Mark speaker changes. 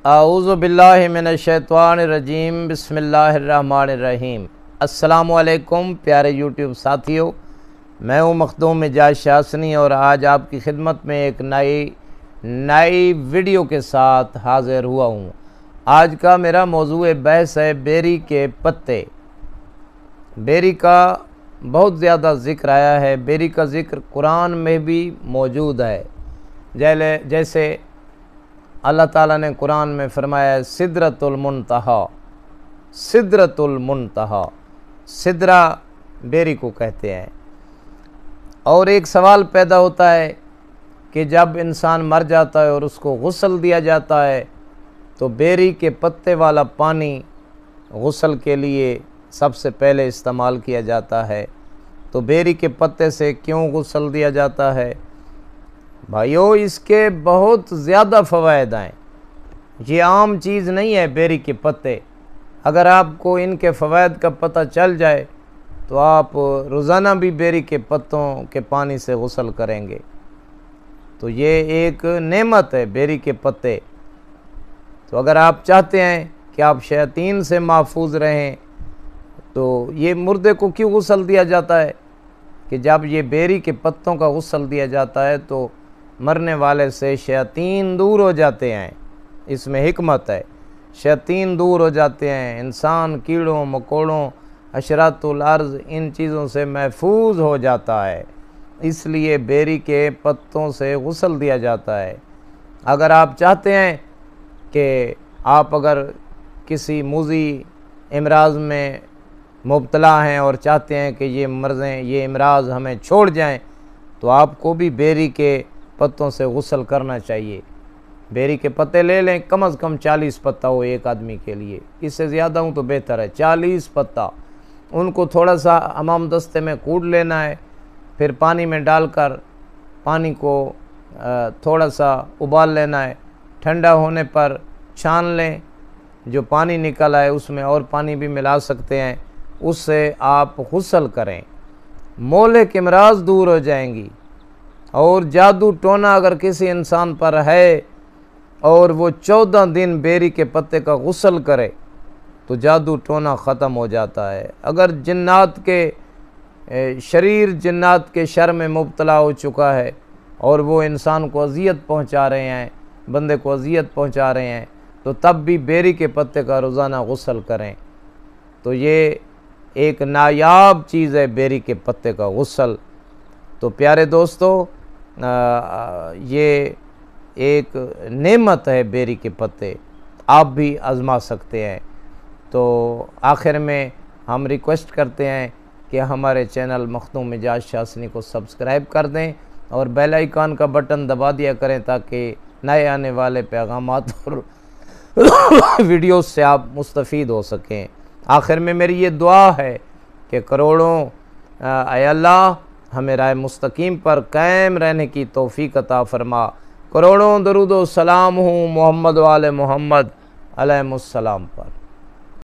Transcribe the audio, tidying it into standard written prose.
Speaker 1: اعوذ باللہ من الشیطان الرجیم بسم اللہ الرحمن الرحیم۔ السلام علیکم پیارے یوٹیوب ساتھیوں، میں ہوں مخدوم اعجاز شاہ حسنی اور آج آپ کی خدمت میں ایک نئی ویڈیو کے ساتھ حاضر ہوا ہوں۔ آج کا میرا موضوع بحث ہے بیری کے پتے۔ بیری کا بہت زیادہ ذکر آیا ہے، بیری کا ذکر قرآن میں بھی موجود ہے، جیسے اللہ تعالیٰ نے قرآن میں فرمایا ہے سدرۃ المنتہا، سدرۃ المنتہا، سدرہ بیری کو کہتے ہیں۔ اور ایک سوال پیدا ہوتا ہے کہ جب انسان مر جاتا ہے اور اس کو غسل دیا جاتا ہے تو بیری کے پتے والا پانی غسل کے لیے سب سے پہلے استعمال کیا جاتا ہے، تو بیری کے پتے سے کیوں غسل دیا جاتا ہے؟ بھائیو، اس کے بہت زیادہ فوائد ہیں، یہ عام چیز نہیں ہے بیری کے پتے۔ اگر آپ کو ان کے فوائد کا پتہ چل جائے تو آپ روزانہ بھی بیری کے پتوں کے پانی سے غسل کریں گے۔ تو یہ ایک نعمت ہے بیری کے پتے۔ تو اگر آپ چاہتے ہیں کہ آپ شیاطین سے محفوظ رہیں تو یہ مردے کو کیوں غسل دیا جاتا ہے؟ کہ جب یہ بیری کے پتوں کا غسل دیا جاتا ہے تو مرنے والے سے شیاطین دور ہو جاتے ہیں۔ اس میں حکمت ہے، شیاطین دور ہو جاتے ہیں، انسان کیڑوں مکوڑوں حشرات الارض ان چیزوں سے محفوظ ہو جاتا ہے، اس لیے بیری کے پتوں سے غسل دیا جاتا ہے۔ اگر آپ چاہتے ہیں کہ آپ اگر کسی موذی امراض میں مبتلا ہیں اور چاہتے ہیں کہ یہ امراض ہمیں چھوڑ جائیں تو آپ کو بھی بیری کے پتوں سے غسل کرنا چاہیے۔ بیری کے پتے لے لیں، کم از کم 40 پتا ہو ایک آدمی کے لیے، اس سے زیادہ ہوں تو بہتر ہے۔ 40 پتا، ان کو تھوڑا سا حمام دستے میں کوٹ لینا ہے، پھر پانی میں ڈال کر پانی کو تھوڑا سا ابال لینا ہے، ٹھنڈا ہونے پر چھان لیں، جو پانی نکل آئے اس میں اور پانی بھی ملا سکتے ہیں، اس سے آپ غسل کریں، مہلک امراض دور ہو جائیں گی۔ اور جادو ٹونا اگر کسی انسان پر ہے اور وہ 14 دن بیری کے پتے کا غسل کرے تو جادو ٹونا ختم ہو جاتا ہے۔ اگر جنات کے جنات کے شر میں مبتلا ہو چکا ہے اور وہ انسان کو اذیت پہنچا رہے ہیں، بندے کو اذیت پہنچا رہے ہیں، تو تب بھی بیری کے پتے کا روزانہ غسل کریں۔ تو یہ ایک نایاب چیز ہے بیری کے پتے کا غسل۔ تو پیارے دوستو، یہ ایک نعمت ہے بیری کے پتے، آپ بھی آزما سکتے ہیں۔ تو آخر میں ہم ریکویسٹ کرتے ہیں کہ ہمارے چینل مخدوم اعجاز شاہ حسنی کو سبسکرائب کر دیں اور بیل آئیکن کا بٹن دبا دیا کریں تاکہ نئے آنے والے پیغامات اور ویڈیوز سے آپ مستفید ہو سکیں۔ آخر میں میری یہ دعا ہے کہ کروڑوں اے اللہ ہمیں راہ مستقیم پر قائم رہنے کی توفیق عطا فرما۔ کروڑوں درود و سلام ہوں محمد و آل محمد علیہ السلام پر۔